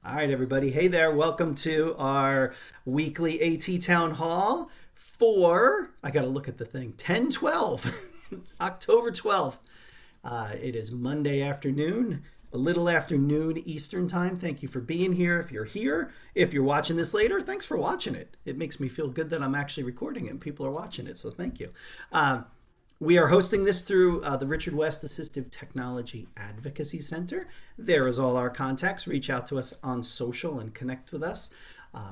All right, everybody. Hey there. Welcome to our weekly AT Town Hall for, I got to look at the thing, 10/12. It's October 12th. It is Monday afternoon, a little after noon Eastern time. Thank you for being here. If you're here, if you're watching this later, thanks for watching it. It makes me feel good that I'm actually recording it and people are watching it. So thank you. We are hosting this through the Richard West Assistive Technology Advocacy Center. There is all our contacts. Reach out to us on social and connect with us.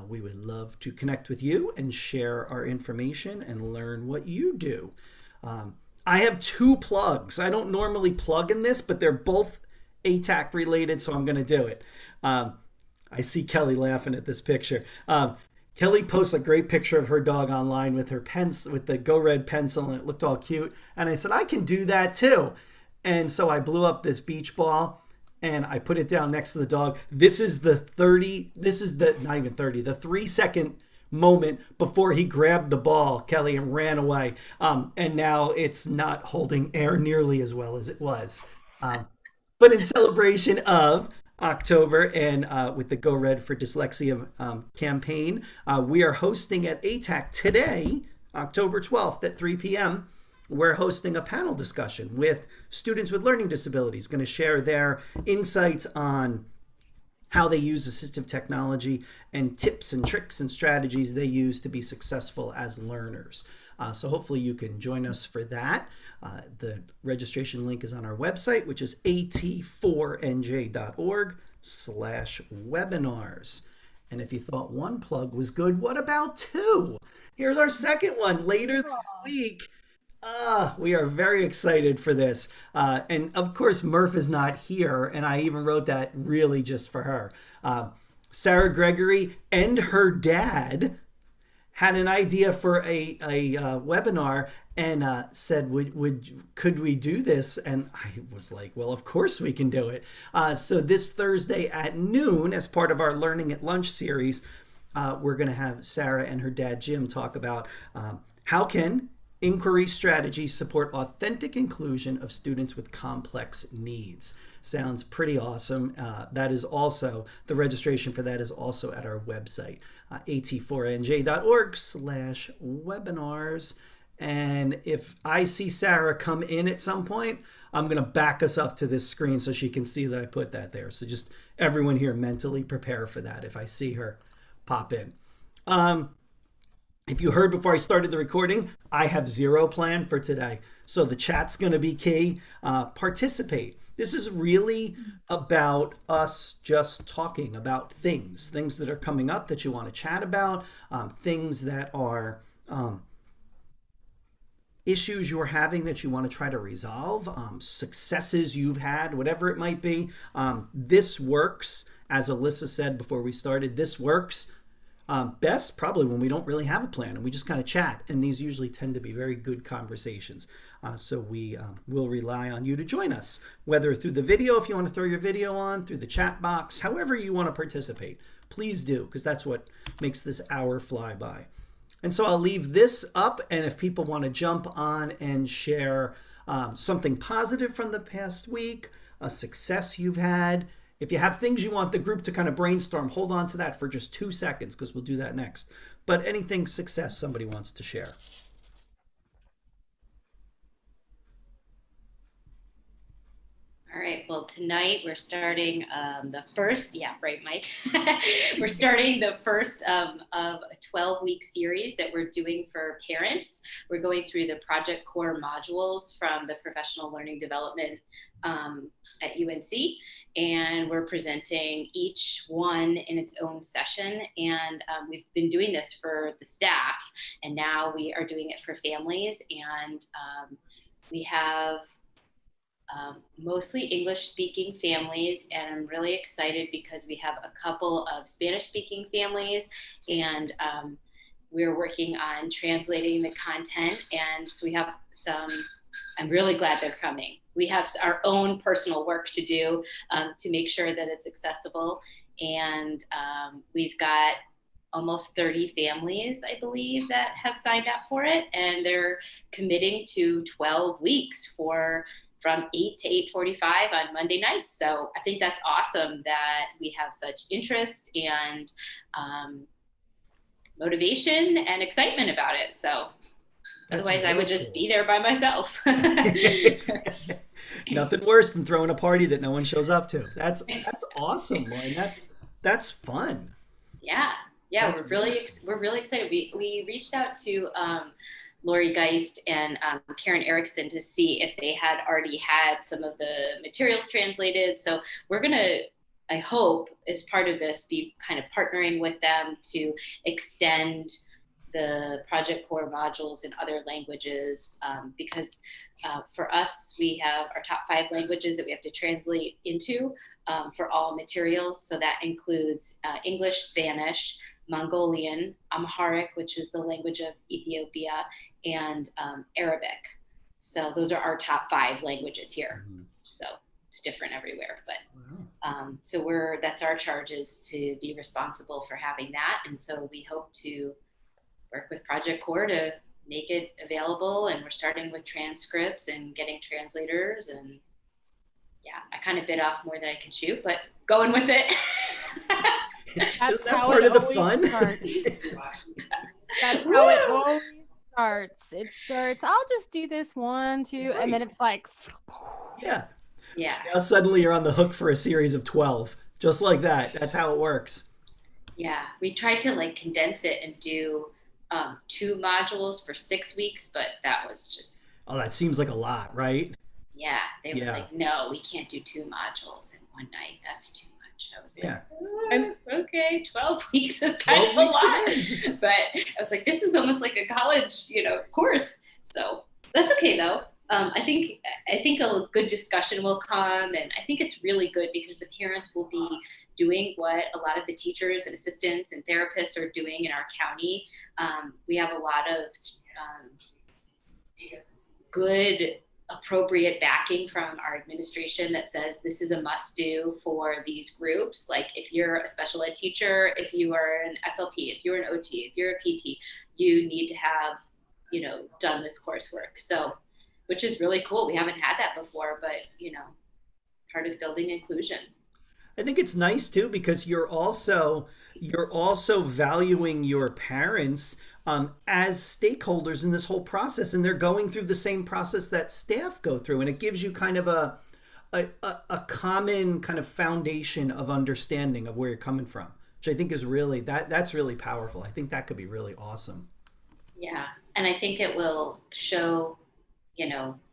We would love to connect with you and share our information and learn what you do. I have two plugs. I don't normally plug in this, but they're both ATAC related, so I'm going to do it. I see Kelly laughing at this picture. Kelly posts a great picture of her dog online with her pencil, with the Go Red pencil, and it looked all cute. And I said, I can do that too. And so I blew up this beach ball and I put it down next to the dog. This is the not even 30, the 3 second moment before he grabbed the ball, Kelly, and ran away. And now it's not holding air nearly as well as it was. But in celebration of October and with the Go Red for Dyslexia campaign, we are hosting at ATAC today, October 12th at 3 p.m. We're hosting a panel discussion with students with learning disabilities, going to share their insights on how they use assistive technology and tips and tricks and strategies they use to be successful as learners. So hopefully you can join us for that. The registration link is on our website, which is at4nj.org/webinars. And if you thought one plug was good, what about two? Here's our second one later this week. We are very excited for this. And of course, Murph is not here, and I even wrote that really just for her. Sarah Gregory and her dad had an idea for a webinar and said, could we do this? And I was like, well, of course we can do it. So this Thursday at noon, as part of our Learning at Lunch series, we're going to have Sarah and her dad, Jim, talk about how can inquiry strategies support authentic inclusion of students with complex needs. Sounds pretty awesome. That is also, the registration for that is also at our website, at4nj.org/webinars. And if I see Sarah come in at some point, I'm going to back us up to this screen so she can see that I put that there. So just everyone here mentally prepare for that if I see her pop in. If you heard before I started the recording, I have zero plan for today. So the chat's going to be key. Participate. This is really about us just talking about things that are coming up that you want to chat about, things that are issues you're having that you want to try to resolve, successes you've had, whatever it might be. This works, as Alyssa said before we started, this works best probably when we don't really have a plan and we just kind of chat, and these usually tend to be very good conversations. So we will rely on you to join us, whether through the video, if you want to throw your video on, through the chat box, however you want to participate. Please do, because that's what makes this hour fly by. And so I'll leave this up, and if people want to jump on and share something positive from the past week, a success you've had, if you have things you want the group to kind of brainstorm, hold on to that for just 2 seconds because we'll do that next. But anything success somebody wants to share. All right, well, tonight we're starting the first, yeah, right, Mike. We're starting the first of a 12-week series that we're doing for parents. We're going through the Project Core modules from the Professional Learning Development at UNC, and we're presenting each one in its own session. And we've been doing this for the staff, and now we are doing it for families. And we have mostly English-speaking families, and I'm really excited because we have a couple of Spanish-speaking families, and we're working on translating the content, and so we have some, I'm really glad they're coming. We have our own personal work to do to make sure that it's accessible, and we've got almost 30 families, I believe, that have signed up for it, and they're committing to 12 weeks for from 8 to 8:45 on Monday nights. So I think that's awesome that we have such interest and motivation and excitement about it. So otherwise I would just be there by myself. Nothing worse than throwing a party that no one shows up to. That's awesome, Lauren. That's fun. Yeah. We're really excited. We reached out to Lori Geist and Karen Erickson to see if they had already had some of the materials translated. So we're going to, I hope, as part of this, be kind of partnering with them to extend the Project Core modules in other languages, because for us, we have our top 5 languages that we have to translate into for all materials. So that includes English, Spanish, Mongolian, Amharic, which is the language of Ethiopia, and Arabic. So those are our top 5 languages here. Mm-hmm. So it's different everywhere, but so that's our charge, is to be responsible for having that. And so we hope to work with Project Core to make it available, and we're starting with transcripts and getting translators. And yeah, I kind of bit off more than I can chew, but going with it. That's that part of the fun. That's how it always starts. It starts, I'll just do this 1, 2, right. And then it's like, yeah. Now suddenly you're on the hook for a series of 12, just like that. That's how it works. Yeah, we tried to like condense it and do 2 modules for 6 weeks, but that was just. Oh, that seems like a lot, right? Yeah, they were like, no, we can't do 2 modules in one night. That's too much. I was like, and okay, 12 weeks is kind of a lot. But I was like, this is almost like a college, course. So that's okay though. I think a good discussion will come, and I think it's really good because the parents will be doing what a lot of the teachers and assistants and therapists are doing in our county. We have a lot of good, appropriate backing from our administration that says this is a must do for these groups. Like if you're a special ed teacher, if you are an SLP, if you're an OT, if you're a PT, you need to have, done this coursework. So, which is really cool. We haven't had that before, but part of building inclusion. I think it's nice too, because you're also valuing your parents as stakeholders in this whole process, and they're going through the same process that staff go through, and it gives you kind of a common kind of foundation of understanding of where you're coming from, which I think is really that's really powerful. I think that could be really awesome. Yeah, and I think it will show.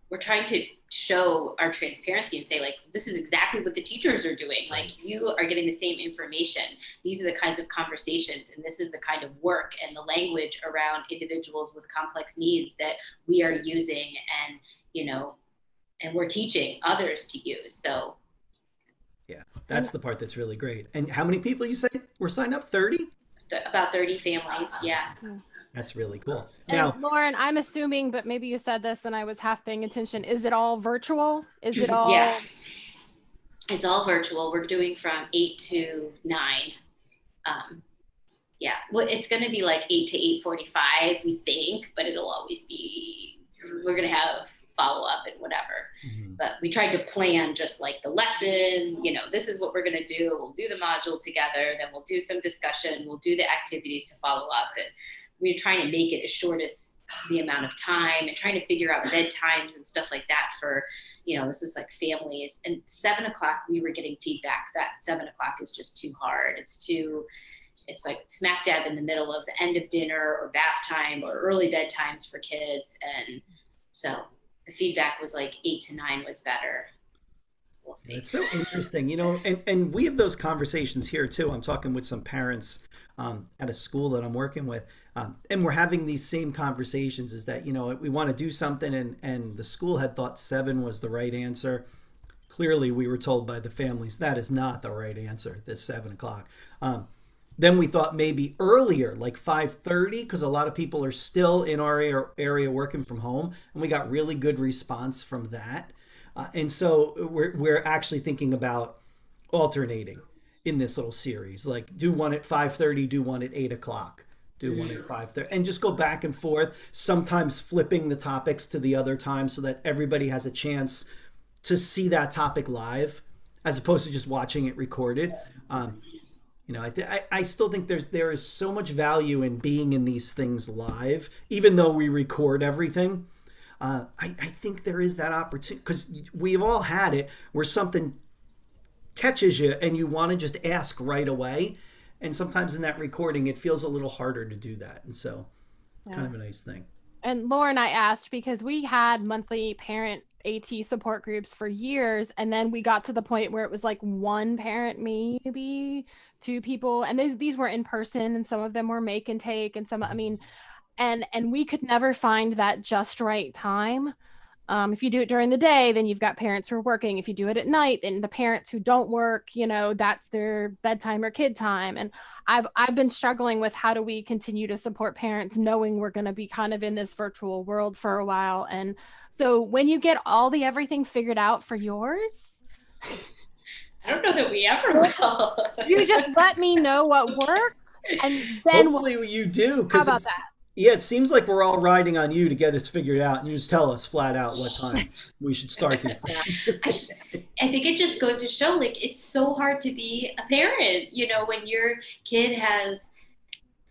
We're trying to show our transparency and say, like, this is exactly what the teachers are doing. Like, you are getting the same information. These are the kinds of conversations, and this is the kind of work and the language around individuals with complex needs that we are using, and, and we're teaching others to use. So. Yeah, that's the part that's really great. And how many people you say were signed up? 30? About 30 families. Yeah. That's really cool. Now, and Lauren, I'm assuming, but maybe you said this and I was half paying attention. Is it all virtual? Is it all? Yeah, it's all virtual. We're doing from 8 to 9. Yeah, well, it's going to be like 8 to 8:45, we think, but it'll always be, we're going to have follow up and whatever. Mm-hmm. But we tried to plan just like the lesson, this is what we're going to do. We'll do the module together, then we'll do some discussion. We'll do the activities to follow up, and we're trying to make it as short as the amount of time, and trying to figure out bedtimes and stuff like that for, this is like families. And 7 o'clock, we were getting feedback that 7 o'clock is just too hard. It's like smack dab in the middle of the end of dinner or bath time or early bedtimes for kids. And so the feedback was like 8 to 9 was better. We'll see. It's so interesting, and we have those conversations here too. I'm talking with some parents at a school that I'm working with, and we're having these same conversations, is that, we want to do something, and the school had thought 7 was the right answer. Clearly, we were told by the families that is not the right answer, this 7 o'clock. Then we thought maybe earlier, like 5:30, because a lot of people are still in our area working from home, and we got really good response from that. And so we're actually thinking about alternating in this little series, like do one at 5:30, do one at 8 o'clock, do one at 5:30, and just go back and forth, sometimes flipping the topics to the other time so that everybody has a chance to see that topic live as opposed to just watching it recorded. I still think there is so much value in being in these things live, even though we record everything. I think there is that opportunity because we've all had it where something catches you and you want to just ask right away. And sometimes in that recording, it feels a little harder to do that. And so it's kind of a nice thing. And Lauren, I asked because we had monthly parent AT support groups for years. And then we got to the point where it was like one parent, maybe two people. And these were in person and some of them were make and take and some, I mean, and we could never find that just right time. If you do it during the day, then you've got parents who are working. If you do it at night, then the parents who don't work, that's their bedtime or kid time. And I've been struggling with how do we continue to support parents knowing we're going to be kind of in this virtual world for a while. And so when you get everything figured out for yours, I don't know that we ever will. You just let me know what worked, and then hopefully you do. How about that? Yeah, it seems like we're all riding on you to get us figured out, and you just tell us flat out what time we should start these things. I think it just goes to show, like, it's so hard to be a parent, when your kid has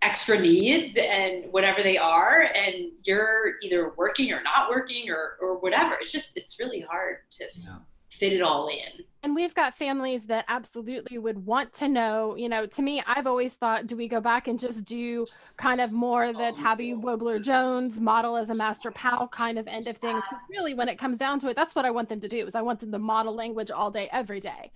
extra needs and whatever they are, and you're either working or not working or whatever. It's really hard to fit it all in. And we've got families that absolutely would want to know, to me, I've always thought, do we go back and just do kind of more the Tabby Wobler-Jones model as a master pal kind of end of things? Really, when it comes down to it, that's what I want them to do, is I want them to model language all day, every day.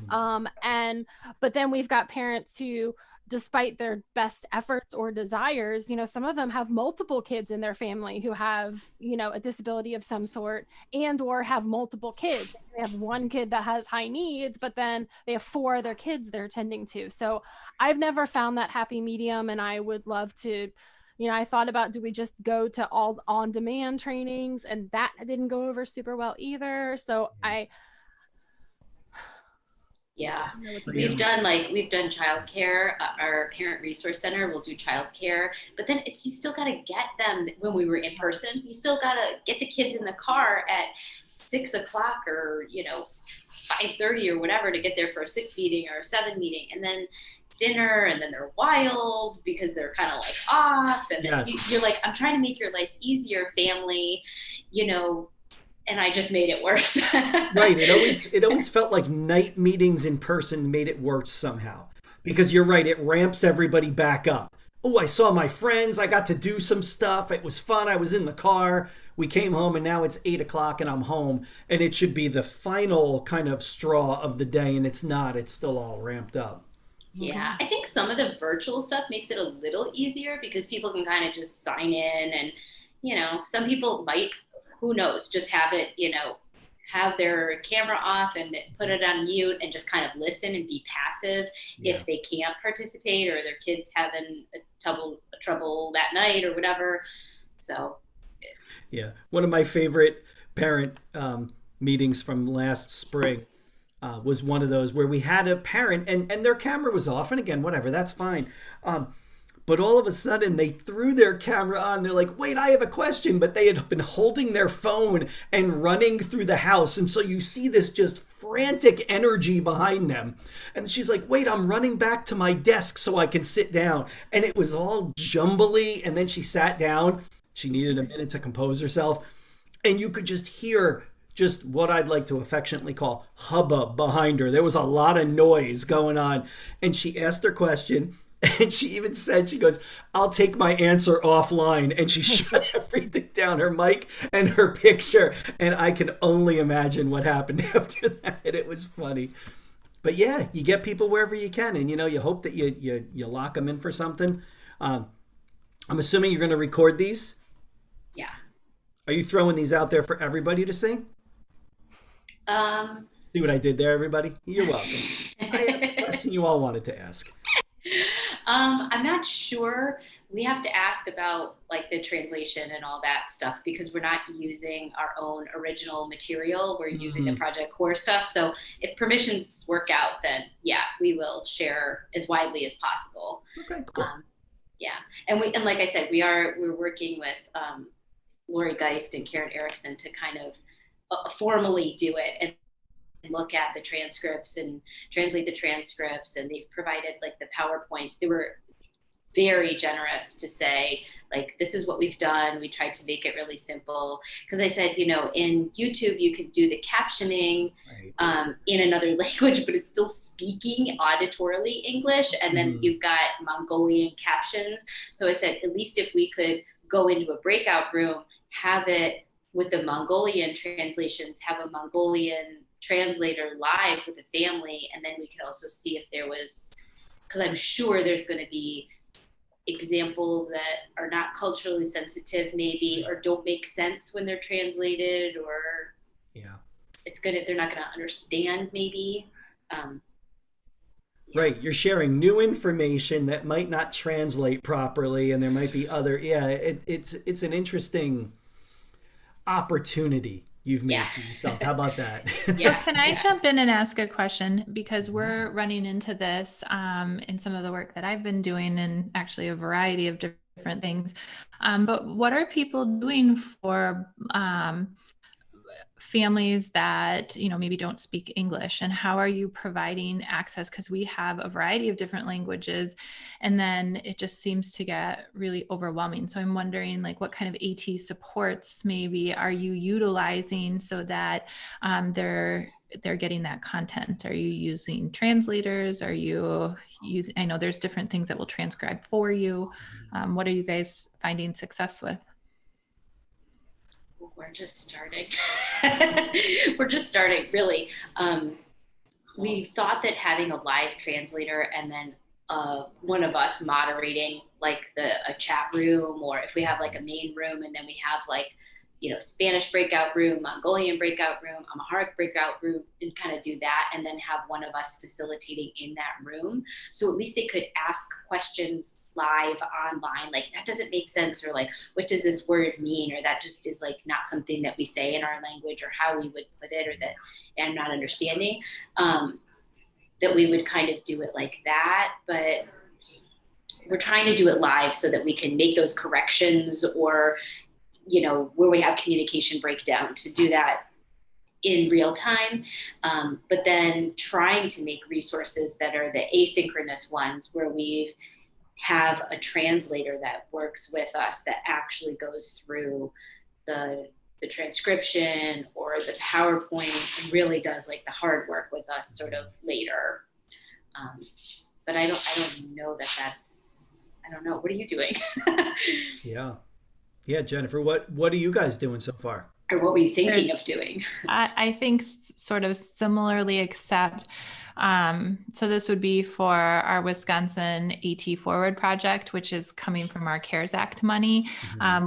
But then we've got parents who, despite their best efforts or desires, some of them have multiple kids in their family who have, a disability of some sort and or have multiple kids. They have one kid that has high needs, but then they have 4 other kids they're tending to. So I've never found that happy medium, and I would love to, I thought about, do we just go to all on-demand trainings? And that didn't go over super well either. So Yeah, we've done childcare. Our parent resource center will do childcare, but then you still got to get them. When we were in person, you still got to get the kids in the car at 6 o'clock or 5:30 or whatever to get there for a 6 meeting or a 7 meeting, and then dinner, and then they're wild because they're kind of like off, and then you're like, I'm trying to make your life easier, family, and I just made it worse. Right. It always felt like night meetings in person made it worse somehow. Because you're right, it ramps everybody back up. Oh, I saw my friends. I got to do some stuff. It was fun. I was in the car. We came home, and now it's 8 o'clock and I'm home. And it should be the final kind of straw of the day, and it's not. It's still all ramped up. Yeah, I think some of the virtual stuff makes it a little easier because people can kind of just sign in, and, some people might, who knows, just have it, have their camera off and put it on mute and just kind of listen and be passive if they can't participate or their kid's having trouble that night or whatever. So. Yeah. One of my favorite parent meetings from last spring was one of those where we had a parent and their camera was off. And again, whatever, that's fine. But all of a sudden, they threw their camera on. They're like, wait, I have a question. But they had been holding their phone and running through the house. And so you see this just frantic energy behind them. And she's like, wait, I'm running back to my desk so I can sit down. And it was all jumbly. And then she sat down. She needed a minute to compose herself. And you could just hear just what I'd like to affectionately call hubbub behind her. There was a lot of noise going on. And she asked her question. And she even said, she goes, I'll take my answer offline. And she shut everything down, her mic and her picture. And I can only imagine what happened after that. It was funny. But yeah, you get people wherever you can. And, you hope that you lock them in for something. I'm assuming you're going to record these? Yeah. Are you throwing these out there for everybody to see? See what I did there, everybody? You're welcome. I asked a question you all wanted to ask. I'm not sure. We have to ask about like the translation and all that stuff because we're not using our own original material. We're using the Project Core stuff. So if permissions work out, then yeah, we will share as widely as possible. Okay, cool. Yeah, and like I said, we're working with Lori Geist and Karen Erickson to kind of formally do it and look at the transcripts and translate the transcripts, and they've provided like the PowerPoints. They were very generous to say, like, this is what we've done. We tried to make it really simple. Because I said, you know, in YouTube, you could do the captioning in another language, but it's still speaking auditorily English. And then you've got Mongolian captions. So I said, at least if we could go into a breakout room, have it with the Mongolian translations, have a Mongolian translator live with the family. And then we could also see if there was, because I'm sure there's going to be examples that are not culturally sensitive maybe, or don't make sense when they're translated, or they're not going to understand maybe. Right, you're sharing new information that might not translate properly, and there might be other it's an interesting opportunity you've made for yourself. How about that? Can I jump in and ask a question? Because we're running into this in some of the work that I've been doing, and actually a variety of different things. But what are people doing for families that, you know, maybe don't speak English, and how are you providing access? Because we have a variety of different languages, and then it just seems to get really overwhelming. So I'm wondering, like, what kind of AT supports maybe are you utilizing so that they're getting that content? Are you using translators? Are you using, I know there's different things that will transcribe for you. What are you guys finding success with? We're just starting. We're just starting, really. We thought that having a live translator and then one of us moderating like a chat room, or if we have like a main room and then we have like, you know, Spanish breakout room, Mongolian breakout room, Amharic breakout room, and kind of do that, and then have one of us facilitating in that room. So at least they could ask questions live online, like, that doesn't make sense, or like, what does this word mean, or that just is like not something that we say in our language, or how we would put it, or that I'm not understanding. That we would kind of do it like that, but we're trying to do it live so that we can make those corrections, or, you know, where we have communication breakdown, to do that in real time. But then trying to make resources that are the asynchronous ones, where we have a translator that works with us, that actually goes through the transcription or the PowerPoint, and really does like the hard work with us sort of later. But I don't know that's, I don't know. What are you doing? Yeah, Jennifer, what are you guys doing so far? Or what were you thinking of doing? I think sort of similarly, except so this would be for our Wisconsin AT Forward project, which is coming from our CARES Act money,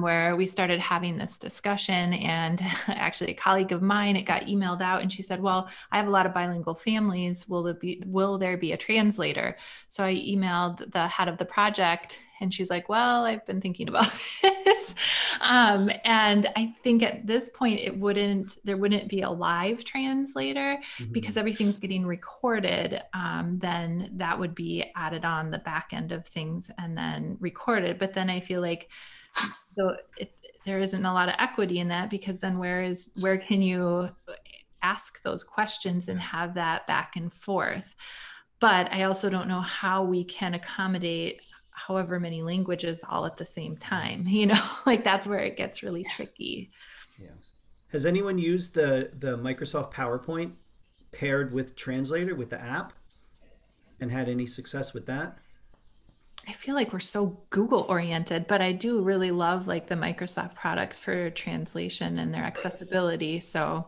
where we started having this discussion. And actually a colleague of mine, it got emailed out, and she said, well, I have a lot of bilingual families. Will there be a translator? So I emailed the head of the project, and she's like, well, I've been thinking about this. And I think at this point, there wouldn't be a live translator, because everything's getting recorded. Then that would be added on the back end of things and then recorded. But then I feel like there isn't a lot of equity in that, because then where can you ask those questions and have that back and forth? But I also don't know how we can accommodate however many languages all at the same time, you know, like that's where it gets really tricky. Yeah. Has anyone used the Microsoft PowerPoint paired with Translator, with the app, and had any success with that? I feel like we're so Google oriented, but I do really love like the Microsoft products for translation and their accessibility. So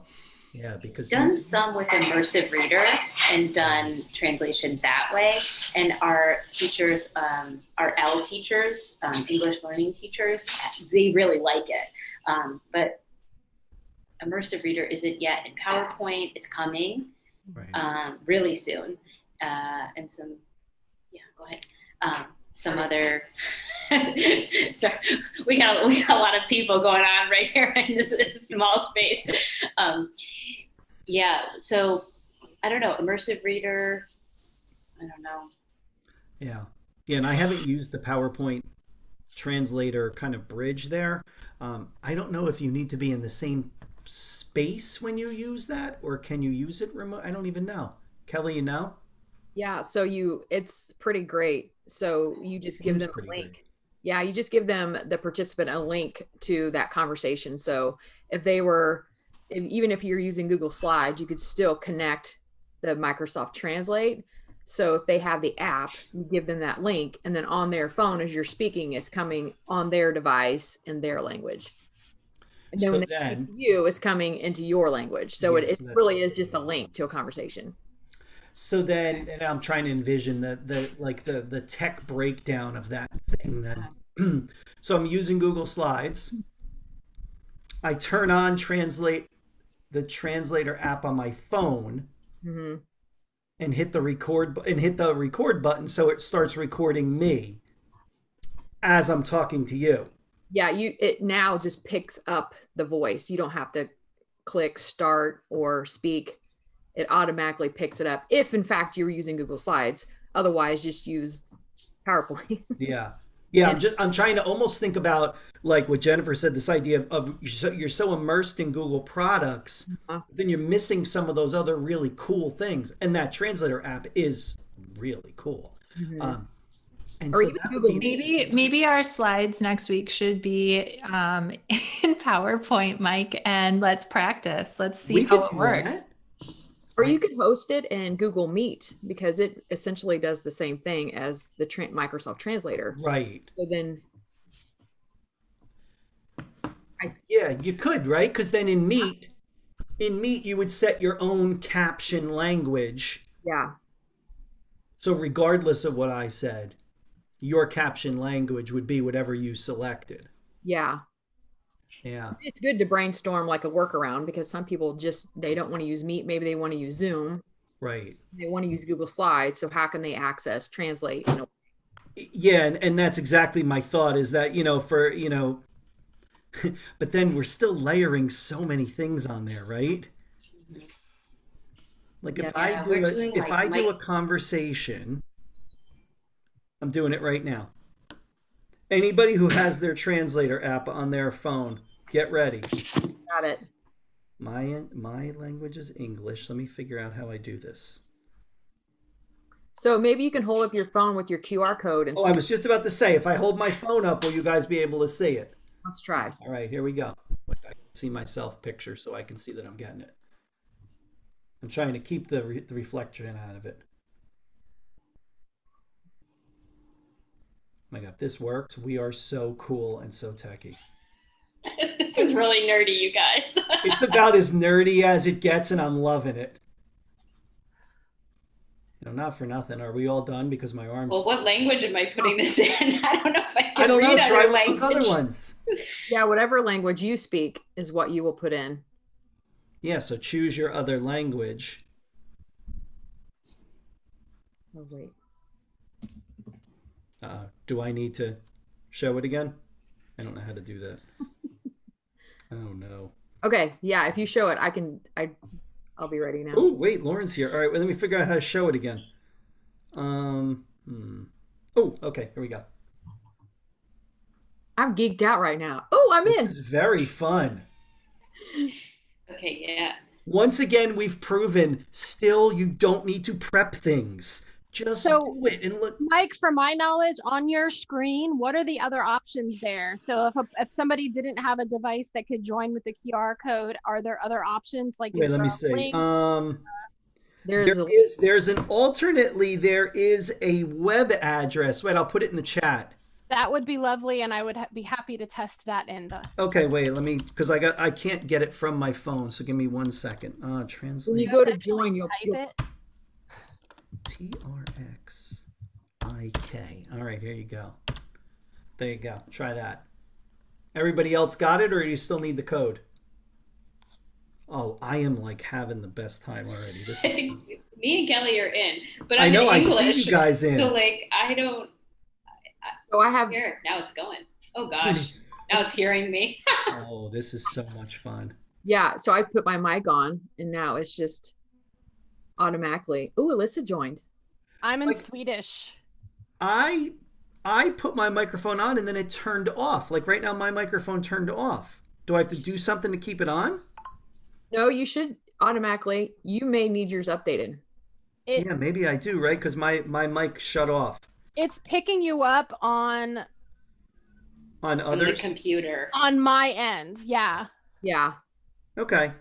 yeah, because done some with Immersive Reader and done translation that way. And our teachers, our L teachers, English learning teachers, they really like it. But Immersive Reader isn't yet in PowerPoint. It's coming really soon. And some, go ahead. Some other, so we got a lot of people going on right here in this small space. So I don't know, Immersive Reader, I don't know. Yeah, and I haven't used the PowerPoint translator kind of bridge there. I don't know if you need to be in the same space when you use that, or can you use it remote? I don't even know. Kelly, you know? Yeah, so it's pretty great. So you just give them a link. Great. Yeah, you just give them, the participant, a link to that conversation. So even if you're using Google Slides, you could still connect the Microsoft Translate. So if they have the app, you give them that link, and then on their phone as you're speaking, it's coming on their device in their language. And then, so when they speak to you, it's coming into your language. So yes, it really is just a link to a conversation. So then, and I'm trying to envision the tech breakdown of that thing then. So I'm using Google Slides. I turn on the translator app on my phone, mm-hmm. and hit the record button, so it starts recording me as I'm talking to you. Yeah, it now just picks up the voice. You don't have to click start or speak. It automatically picks it up if in fact you're using Google Slides. Otherwise, just use PowerPoint. Yeah. I'm trying to almost think about like what Jennifer said, this idea of you're so immersed in Google products, then you're missing some of those other really cool things. And that translator app is really cool. Mm-hmm. And so maybe our slides next week should be in PowerPoint, Mike, and let's practice. Let's see how it works. That. Or you could host it in Google Meet, because it essentially does the same thing as the Microsoft Translator. Right. So then, yeah, you could, right? Because then in Meet, you would set your own caption language. Yeah. So regardless of what I said, your caption language would be whatever you selected. Yeah. Yeah. It's good to brainstorm like a workaround, because some people they don't want to use Meet. Maybe they want to use Zoom. Right. They want to use Google Slides. So how can they translate? Yeah. And that's exactly my thought, is that, but then we're still layering so many things on there, right? Like if I do a conversation, I'm doing it right now. Anybody who has their translator app on their phone, get ready. Got it. My language is English. Let me figure out how I do this. So maybe you can hold up your phone with your QR code. I was just about to say, if I hold my phone up, will you guys be able to see it? Let's try. All right, here we go. I can see myself picture so I can see that I'm getting it. I'm trying to keep the reflection out of it. Oh my God, this worked. We are so cool and so techy. This is really nerdy, you guys. It's about as nerdy as it gets, and I'm loving it. Not for nothing. Are we all done? Because my arms... Well, what language am I putting this in? I don't know if I can I don't know. read Try other one of those other ones. Yeah, whatever language you speak is what you will put in. Yeah, so choose your other language. Oh, wait. Do I need to show it again? I don't know how to do that. Oh no. Okay, yeah, if you show it, I'll be ready now. Oh, wait, Lauren's here. All right, well, let me figure out how to show it again. Oh, okay, here we go. I'm geeked out right now. Oh, I'm in. It's very fun. Okay, yeah. Once again, we've proven still you don't need to prep things. Just do it and look. Mike, from my knowledge, on your screen, what are the other options there? So if somebody didn't have a device that could join with the QR code, are there other options? Like, wait, let me see. There's an alternately, there is a web address. Wait, I'll put it in the chat. That would be lovely, and I would be happy to test that in the... Okay, wait, let me, because I can't get it from my phone, so give me 1 second. Translate. When you go to join, you'll type it. TRXIK. All right, here you go. There you go. Try that. Everybody else got it, or do you still need the code? Oh, I am like having the best time already. This is Me and Kelly are in, but I'm I know in English, I see you guys in. So like I don't. Oh, I have here now. It's going. Oh gosh, now it's hearing me. Oh, this is so much fun. Yeah, so I put my mic on, and now it's just automatically. Oh, Alyssa joined. I'm in Swedish. I put my microphone on and then it turned off. Like right now, my microphone turned off. Do I have to do something to keep it on? No, you should automatically. You may need yours updated. It Yeah, maybe I do, right? Because my mic shut off it's picking you up on on From the others. computer. my end. Yeah. Yeah. Okay.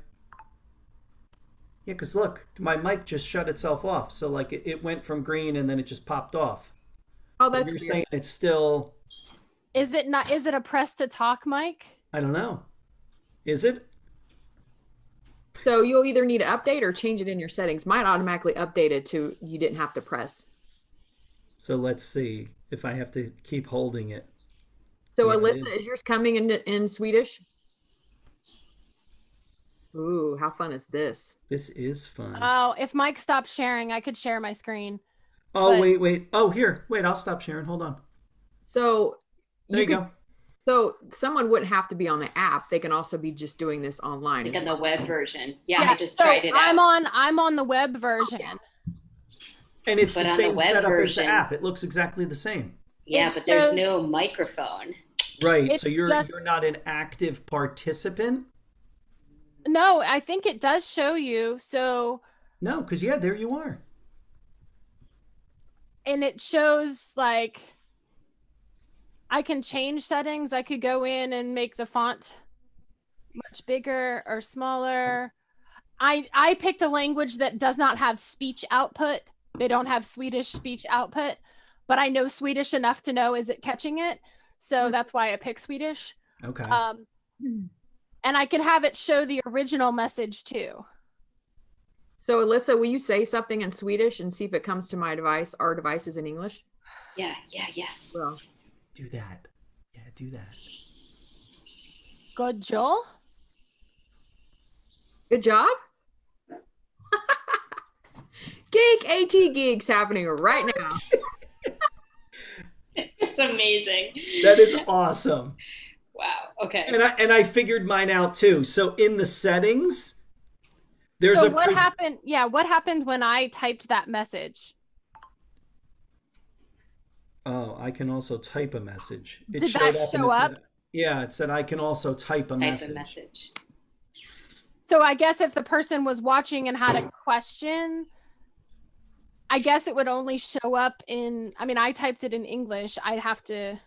Yeah, because look, my mic just shut itself off. So like it went from green and then it just popped off. Oh, But that's you're weird. saying it's still, Is it a press to talk mic? I don't know. Is it? So you'll either need to update or change it in your settings. Mine automatically updated to you didn't have to press. So let's see if I have to keep holding it. So Yeah, it Alyssa, is yours coming in Swedish? Ooh, how fun is this? This is fun. Oh, if Mike stopped sharing, I could share my screen. Oh, but- wait. Oh, here. Wait, I'll stop sharing. Hold on. So There you could- go. So someone wouldn't have to be on the app. They can also be just doing this online. Like as in well. the web version. Yeah, I just so tried it I'm out. on the web version. And it's But the on the same web setup as the version- app. It looks exactly the same. Yeah, It but there's shows- no microphone. Right. It's So you're just- you're not an active participant? No, I think it does show you. So, No, because yeah, there you are. and it shows like I can change settings. I could go in and make the font much bigger or smaller. I picked a language that does not have speech output. They don't have Swedish speech output, but I know Swedish enough to know is it catching it. So that's why I picked Swedish. Okay. And I can have it show the original message too. So Alyssa, will you say something in Swedish and see if it comes to my device? Our device is in English. Yeah. Well, Do that. Yeah, do that. Good Joel. good job. Geek AT Geeks happening right now. It's amazing. That is awesome. Wow. Okay. And I figured mine out too. So in the settings, there's So a what happened? Yeah, what happened when I typed that message? Oh, I can also type a message. It Did showed that up and show it said- up? Yeah, it said I can also type a Type message. a message. So I guess if the person was watching and had a question, I guess it would only show up in, I mean, I typed it in English. I'd have to,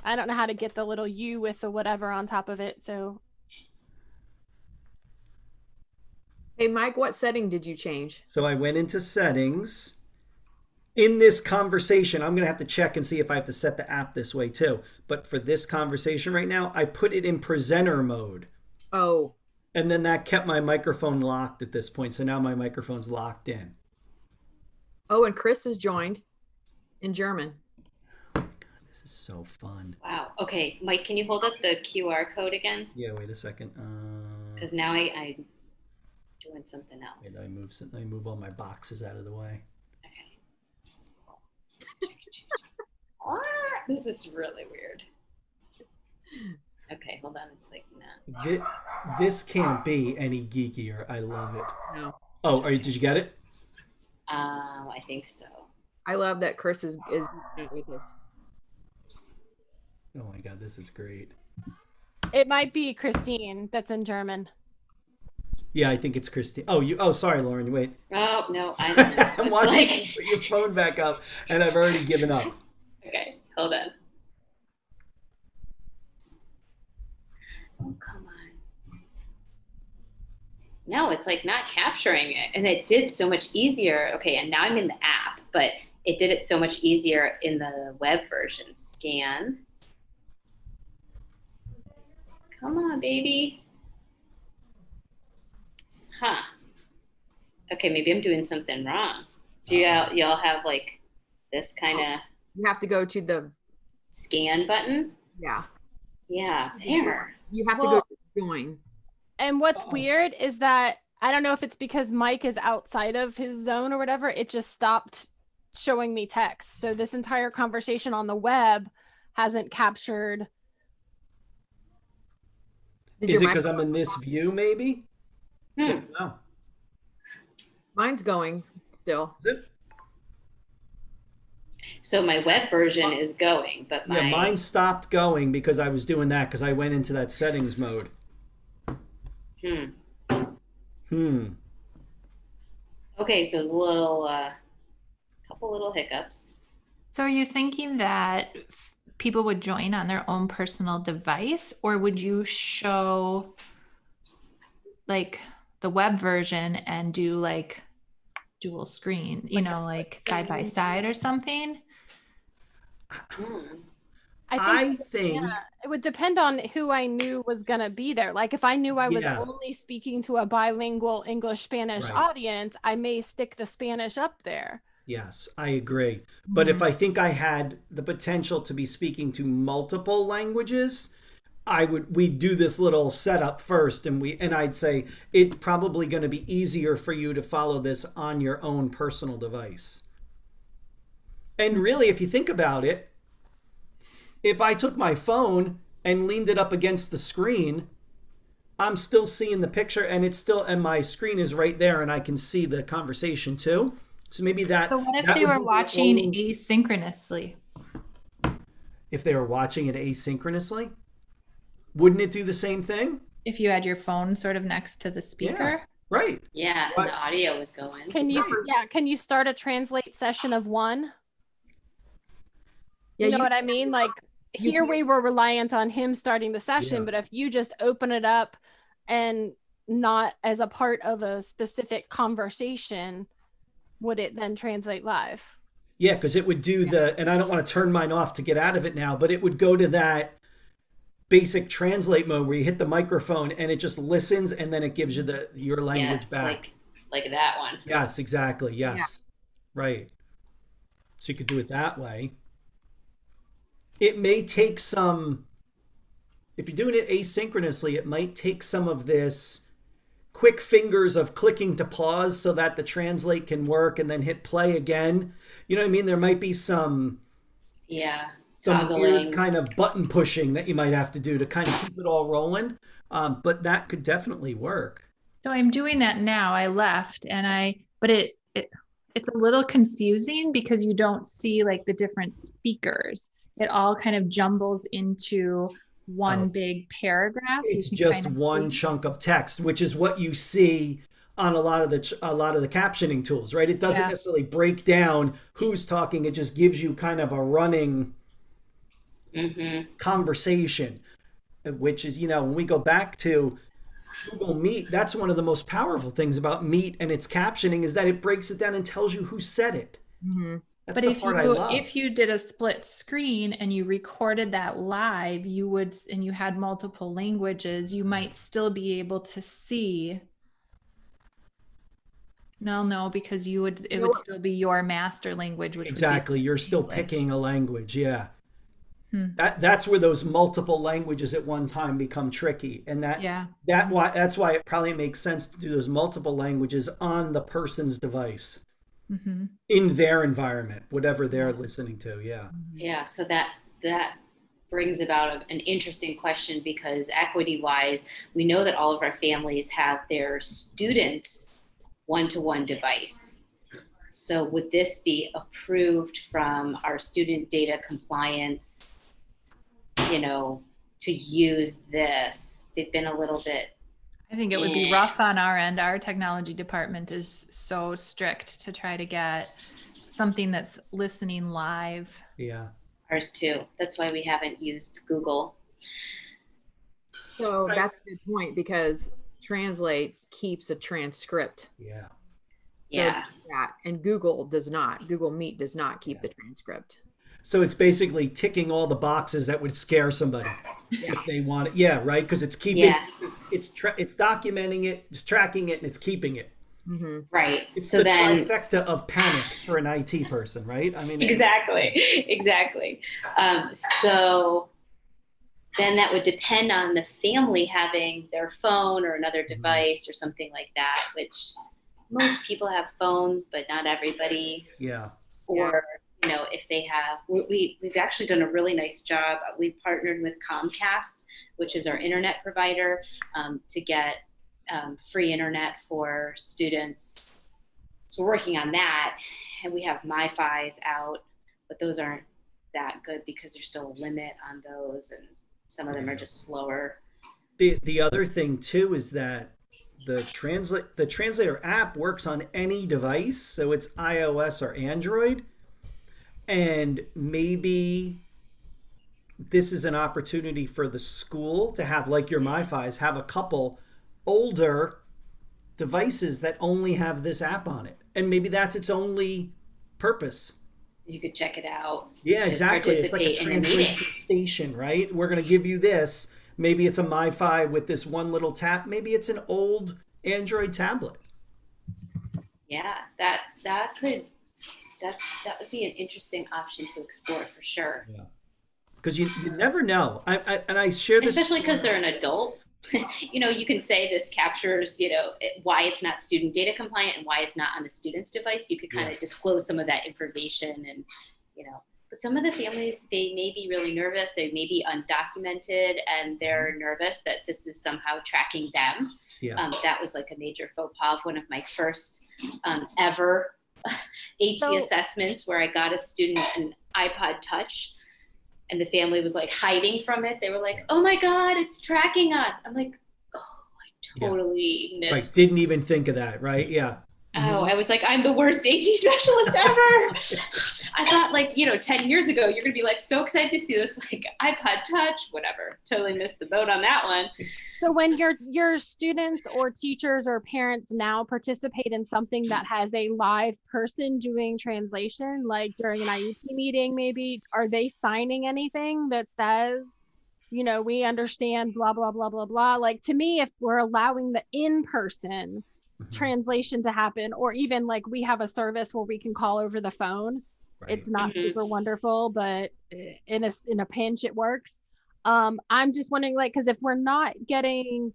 I don't know how to get the little U with the whatever on top of it. So Hey, Mike, what setting did you change? So I went into settings. In this conversation, I'm going to have to check and see if I have to set the app this way too. But for this conversation right now, I put it in presenter mode. Oh, And then that kept my microphone locked at this point. So now my microphone's locked in. oh, and Chris is joined in German. This is so fun. Wow. Okay, Mike, can you hold up the QR code again? Yeah, wait a second. Because now I'm doing something Wait, else. I move all my boxes out of the way. Okay. This is really weird. Okay, hold on. It's like that. This can't be any geekier. I love it. No, Oh, did you get it? I think so. I love that Chris is with us. Oh my God, this is great. it might be Christine that's in German. Yeah, I think it's Christine. Oh, sorry, Lauren. Wait. Oh no, I'm it's watching like- you put your phone back up, and I've already given up. Okay, hold on. Oh, come on. No, it's like not capturing it. And it did so much easier. Okay, and now I'm in the app, but it did it so much easier in the web version. Scan. Come on, baby. Huh. Okay, maybe I'm doing something wrong. Do y'all have like this kind of You have to go to the, scan button? yeah, Yeah, there. you have to Well- go to join. And what's weird is that I don't know if it's because Mike is outside of his zone or whatever, it just stopped showing me text. So this entire conversation on the web hasn't captured. Did Is it your because I'm in this view, maybe? Hmm. No. Mine's going still. Is it? So my web version is going, but my Yeah, mine stopped going because I was doing that because I went into that settings mode. Hmm. Hmm. Okay, so it's a little, couple little hiccups. So are you thinking that people would join on their own personal device, or would you show like the web version and do like dual screen, Like a like split side by screen. side or something? Hmm. I think I yeah, think, it would depend on who I knew was going to be there. Like if I knew I was yeah, only speaking to a bilingual English Spanish right. audience, I may stick the Spanish up there. Yes, I agree. But if Mhm. I think I had the potential to be speaking to multiple languages, we'd do this little setup first, and I'd say it's probably going to be easier for you to follow this on your own personal device. And really, if you think about it, if I took my phone and leaned it up against the screen, I'm still seeing the picture, and my screen is right there and I can see the conversation too. So maybe So what if that they would were be their watching own, asynchronously? if they were watching it asynchronously. Wouldn't it do the same thing? If you had your phone sort of next to the Yeah, speaker? right. Yeah, and the But audio was going. right. Can you start a translate session of one? Yeah, You know what I mean? Like you here we were reliant on him starting the session, Yeah. but if you just open it up and not as a part of a specific conversation, would it then translate live? Yeah, because it would do and I don't want to turn mine off to get out of it now, but it would go to that basic translate mode where you hit the microphone and it just listens and then it gives you your language Yes, back. like that one. Yes, exactly. Yeah. Yes. Right. So you could do it that way. It may take some, if you're doing it asynchronously, it might take some of this quick fingers of clicking to pause so that the translate can work and then hit play again. You know what I mean? There might be Yeah, some weird toggling. kind of button pushing that you might have to do to kind of keep it all rolling. But that could definitely work. So I'm doing that now. I left but it's a little confusing because you don't see like the different speakers. It all kind of jumbles into one Oh, big paragraph. You it's can just kind of one see. chunk of text, which is what you see on a lot of the captioning tools, right? It doesn't Yeah. necessarily break down who's talking. It just gives you kind of a running Mm-hmm. conversation, which is, when we go back to Google Meet, that's one of the most powerful things about Meet and its captioning is that it breaks it down and tells you who said it. hmm That's But the part I love. if you did a split screen and you recorded that live, and you had multiple languages, you might still be able to see. No, because it would still be your master language, which would be Exactly. You're still English. picking a language. Yeah. Hmm. That's where those multiple languages at one time become tricky. And Yeah. that's why it probably makes sense to do those multiple languages on the person's device Mm-hmm. in their environment, whatever Yeah. they're listening to. Yeah. Yeah, so that brings about an interesting question because equity-wise, we know that all of our families have their students' one-to-one device. So would this be approved from our student data compliance, to use this? They've been a little bit, I think it would be rough on our end. Our technology department is so strict to try to get something that's listening live. Yeah. ours too. That's why we haven't used Google. So Right. that's a good point because Translate keeps a transcript. Yeah. So Yeah. that and Google does not. Google Meet does not keep the transcript. So it's basically ticking all the boxes that would scare somebody if they want it. Yeah, right. Because it's keeping, Yeah. it's documenting it, it's tracking it, and it's keeping it. Mm-hmm. Right. It's So the then, trifecta of panic for an IT person, right? I mean, exactly. So then that would depend on the family having their phone or another device or something like that, which most people have phones, but not everybody. Yeah. Or, if they have, we've actually done a really nice job. We've partnered with Comcast, which is our internet provider, to get free internet for students. So we're working on that, and we have MiFi's out, but those aren't that good because there's still a limit on those, and some of them are just slower. The other thing too is that the translator app works on any device, so it's iOS or Android, and maybe this is an opportunity for the school to have, like your MiFis, have a couple older devices that only have this app on it, and maybe that's its only purpose. You could check it out. Yeah, exactly. It's like a translation station, right? We're going to give you this. Maybe it's a MiFi with this one little tap. Maybe it's an old Android tablet. Yeah, that would be an interesting option to explore for sure. Yeah, because you never know. I share this, especially because they're an adult. You can say this captures, why it's not student data compliant and why it's not on the student's device. You could kind of disclose some of that information, and but some of the families, they may be really nervous. They may be undocumented, and they're nervous that this is somehow tracking them. Yeah. That was like a major faux pas of one of my first ever AT assessments, where I got a student an iPod Touch, and the family was like hiding from it. They were like, "Oh my God, it's tracking us." I'm like, "Oh, I totally missed." Like, didn't even think of that, right? Yeah. Oh, I was like, I'm the worst AT specialist ever. I thought 10 years ago, you're going to be like so excited to see this like iPod Touch, whatever. Totally missed the boat on that one. So when your students or teachers or parents now participate in something that has a live person doing translation, like during an IEP meeting, maybe, are they signing anything that says, we understand blah, blah, blah, blah, blah? Like, to me, if we're allowing the in-person translation to happen, or even like we have a service where we can call over the phone, it's not super wonderful, but in a pinch it works. I'm just wondering, because if we're not getting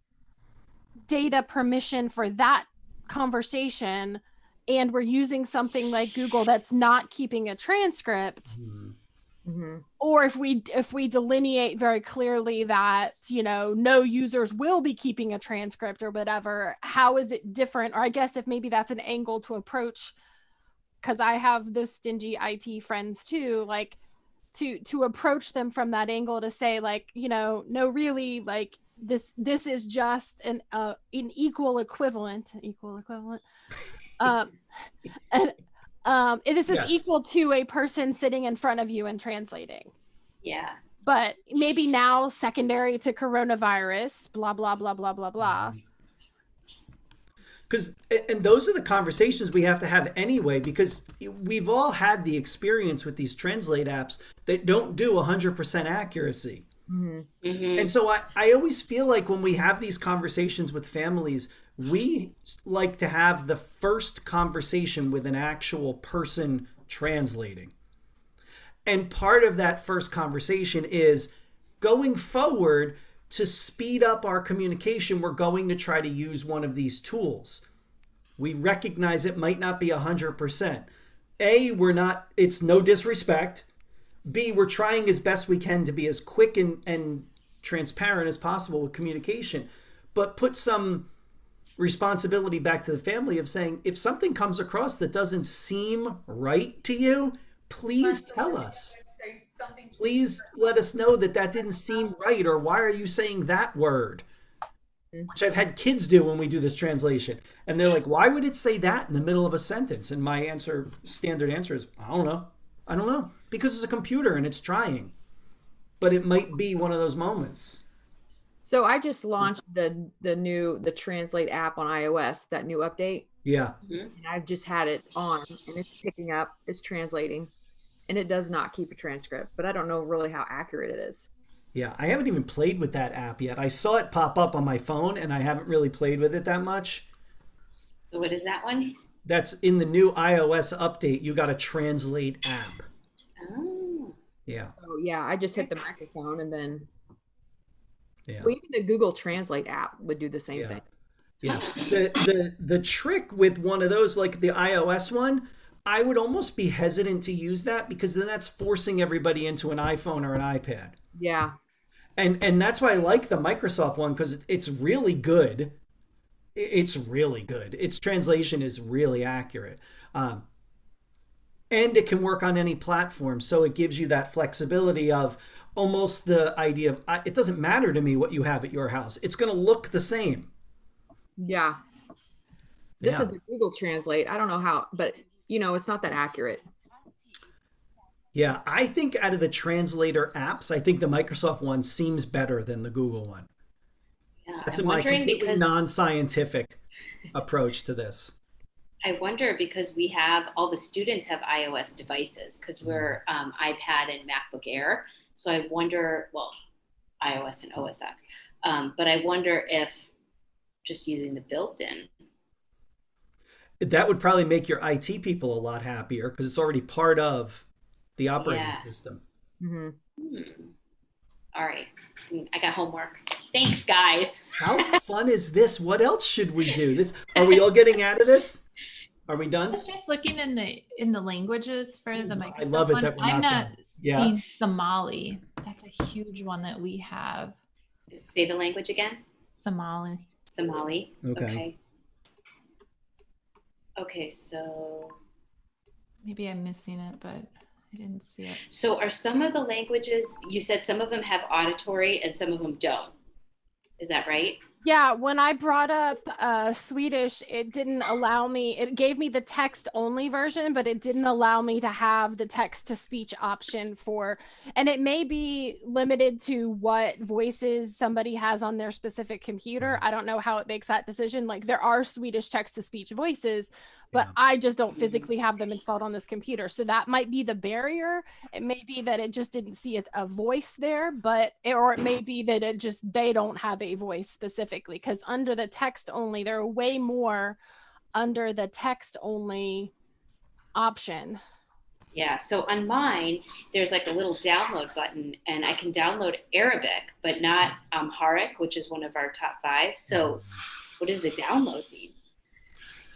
data permission for that conversation, and we're using something like Google that's not keeping a transcript, or if we delineate very clearly that no users will be keeping a transcript or whatever, how is it different? Or I guess if maybe that's an angle to approach, because I have those stingy IT friends too, like to approach them from that angle, to say no, really, this is just an equal equivalent and this is equal to a person sitting in front of you and translating. Yeah. But maybe now secondary to coronavirus, blah, blah, blah, blah, blah, blah. And those are the conversations we have to have anyway, because we've all had the experience with these translate apps that don't do 100% accuracy. And so I always feel like when we have these conversations with families, we like to have the first conversation with an actual person translating. And part of that first conversation is, going forward, to speed up our communication, we're going to try to use one of these tools. We recognize it might not be 100%. A, it's no disrespect. B, we're trying as best we can to be as quick and transparent as possible with communication, but put some responsibility back to the family of saying, if something comes across that doesn't seem right to you, please tell us. Please let us know that didn't seem right, or why are you saying that word? Which I've had kids do when we do this translation. And they're like, why would it say that in the middle of a sentence? And my standard answer is, I don't know. Because it's a computer and it's trying. But it might be one of those moments. So I just launched the Translate app on iOS, that new update. Yeah. And I've just had it on, and it's picking up, it's translating, and it does not keep a transcript, but I don't know really how accurate it is. Yeah, I haven't even played with that app yet. I saw it pop up on my phone, and I haven't really played with it that much. So what is that one? That's in the new iOS update. You got a Translate app. Oh. Yeah. So yeah, I just hit the microphone, and then yeah. Well, even the Google Translate app would do the same thing. Yeah. The trick with one of those, like the iOS one, I would almost be hesitant to use that, because then that's forcing everybody into an iPhone or an iPad. Yeah. And that's why I like the Microsoft one, because it's really good. It's really good. Its translation is really accurate. And it can work on any platform. So it gives you that flexibility of, almost the idea of it doesn't matter to me what you have at your house. It's going to look the same. Yeah. This is the Google Translate. I don't know how, but it's not that accurate. Yeah, I think out of the translator apps, I think the Microsoft one seems better than the Google one. Yeah, That's my completely non-scientific approach to this. I wonder because we have all the students have iOS devices because we're iPad and MacBook Air. So I wonder, well, iOS and OS X, but I wonder if just using the built-in. That would probably make your IT people a lot happier because it's already part of the operating system. Mm-hmm. All right, I got homework. Thanks, guys. How fun is this? What else should we do? Are we all getting out of this? Are we done? I was just looking in the languages for the Microsoft I love it one. that we're I'm not not done. Yeah. seeing Somali. That's a huge one that we have. Say the language again. Somali. Okay. Okay, so maybe I'm missing it, but I didn't see it. So are some of the languages, you said some of them have auditory and some of them don't. Is that right? Yeah, when I brought up Swedish, it didn't allow me, it gave me the text only version, but it didn't allow me to have the text to speech option for, and it may be limited to what voices somebody has on their specific computer. I don't know how it makes that decision. Like there are Swedish text to speech voices, but I just don't physically have them installed on this computer. So that might be the barrier. It may be that it just didn't see a voice there, or it may be that they don't have a voice specifically, because under the text only, there are way more under the text only option. Yeah, so on mine, there's like a little download button and I can download Arabic, but not Amharic, which is one of our top 5. So what does the download mean?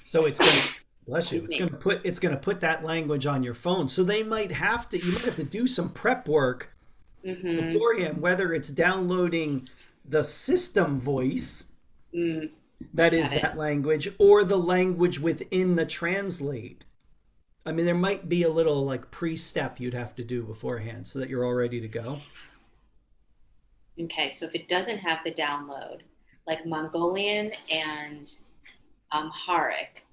So it's going to, bless you, it's going to put that language on your phone. So you might have to do some prep work beforehand, whether it's downloading the system voice, that is that language, or the language within the translate. I mean, there might be a little like pre-step you'd have to do beforehand so that you're all ready to go. Okay, so if it doesn't have the download, like Mongolian and Amharic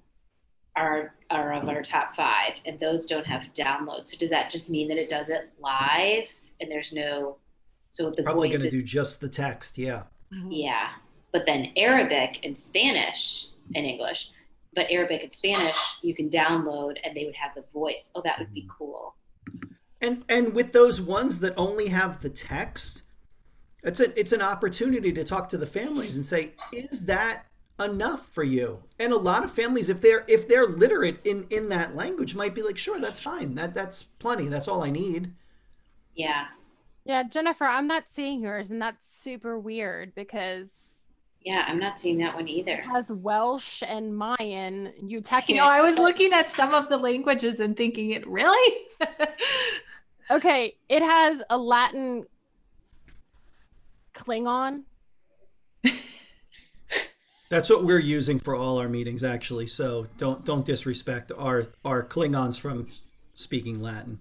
are of our top 5, and those don't have download. So does that just mean that it does it live and there's no, so the probably voice going to is, do just the text, yeah. Yeah, but then Arabic and Spanish and English, but Arabic and Spanish you can download and they would have the voice. Oh, that would be cool. And with those ones that only have the text, it's an opportunity to talk to the families and say, is that enough for you? And a lot of families, if they're literate in that language, might be like, sure, that's fine. That's plenty. That's all I need. Yeah. Yeah, Jennifer, I'm not seeing yours, and that's super weird because yeah, I'm not seeing that one either. It has Welsh and Mayan. I was looking at some of the languages and thinking, it really? Okay, it has a Latin Klingon. That's what we're using for all our meetings, actually. So don't disrespect our Klingons from speaking Latin.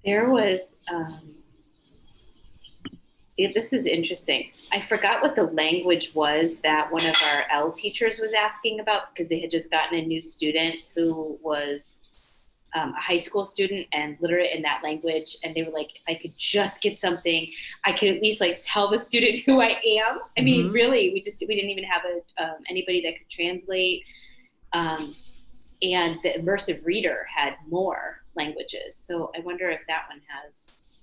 There was, this is interesting. I forgot what the language was that one of our L teachers was asking about, because they had just gotten a new student who was a high school student and literate in that language. And they were like, if I could just get something, I could at least like tell the student who I am. I mean, really, we didn't even have anybody that could translate. And the Immersive Reader had more languages. So I wonder if that one has.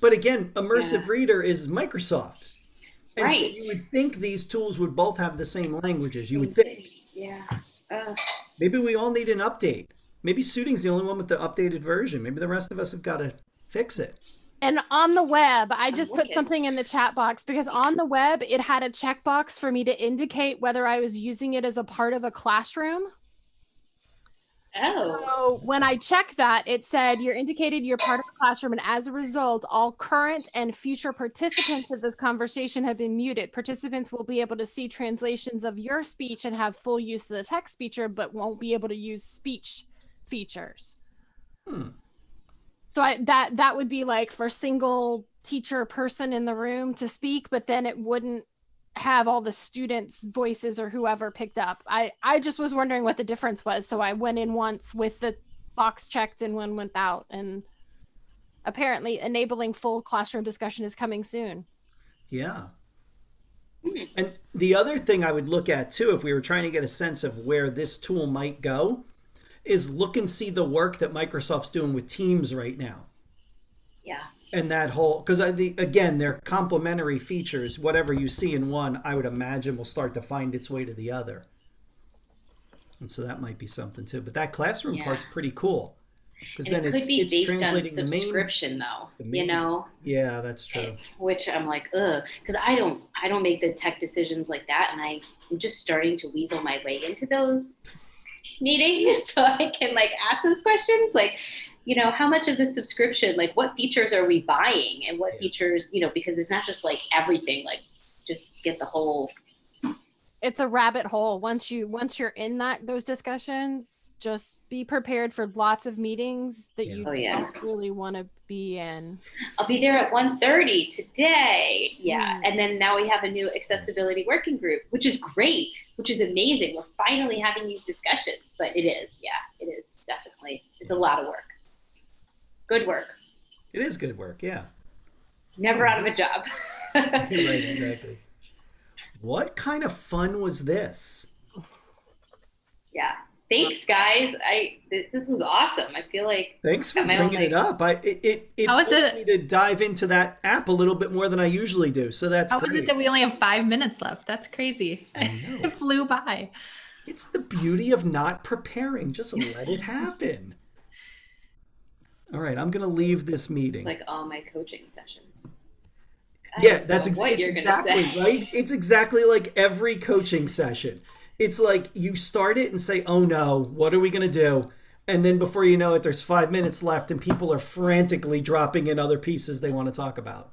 But again, Immersive Reader is Microsoft. And so right. you would think these tools would both have the same languages. You would think. Yeah. Maybe we all need an update. Maybe Suiting's the only one with the updated version. Maybe the rest of us have got to fix it. And on the web, I just put something in the chat box because on the web, it had a checkbox for me to indicate whether I was using it as a part of a classroom. Oh. So when I checked that, it said you're indicated you're part of the classroom, and as a result, all current and future participants of this conversation have been muted. Participants will be able to see translations of your speech and have full use of the text feature, but won't be able to use speech features. So that would be like for single teacher person in the room to speak, but then it wouldn't have all the students' voices or whoever picked up. I just was wondering what the difference was. So I went in once with the box checked and one went out. And apparently enabling full classroom discussion is coming soon. Yeah. And the other thing I would look at too, if we were trying to get a sense of where this tool might go, is look and see the work that Microsoft's doing with Teams right now. Yeah. And that whole, because again, they're complementary features. Whatever you see in one, I would imagine will start to find its way to the other. And so that might be something too. But that classroom part's pretty cool. Because then it could be it's based translating on subscription though, you know? Yeah, that's true. Which I'm like, ugh, because I don't make the tech decisions like that, and I'm just starting to weasel my way into those meetings so I can like ask those questions, like, you know, how much of the subscription, like what features are we buying and what features, you know, because it's not just like everything, like just get the whole. It's a rabbit hole. Once you're in those discussions, just be prepared for lots of meetings that you don't really want to be in. I'll be there at 1:30 today. Yeah. And then now we have a new accessibility working group, which is great, which is amazing. We're finally having these discussions, but it is definitely, it's a lot of work. Good work. It is good work. Yeah. Never out of a job. Right, exactly. What kind of fun was this? Yeah. Thanks, guys. This was awesome. I feel like thanks for bringing it up. It forced me to dive into that app a little bit more than I usually do. So that's How great. is it that we only have 5 minutes left? That's crazy. It flew by. It's the beauty of not preparing. Just let it happen. All right, I'm going to leave this meeting. It's like all my coaching sessions. That's exactly right. It's exactly like every coaching session. It's like you start it and say, oh no, what are we going to do? And then before you know it, there's 5 minutes left and people are frantically dropping in other pieces they want to talk about.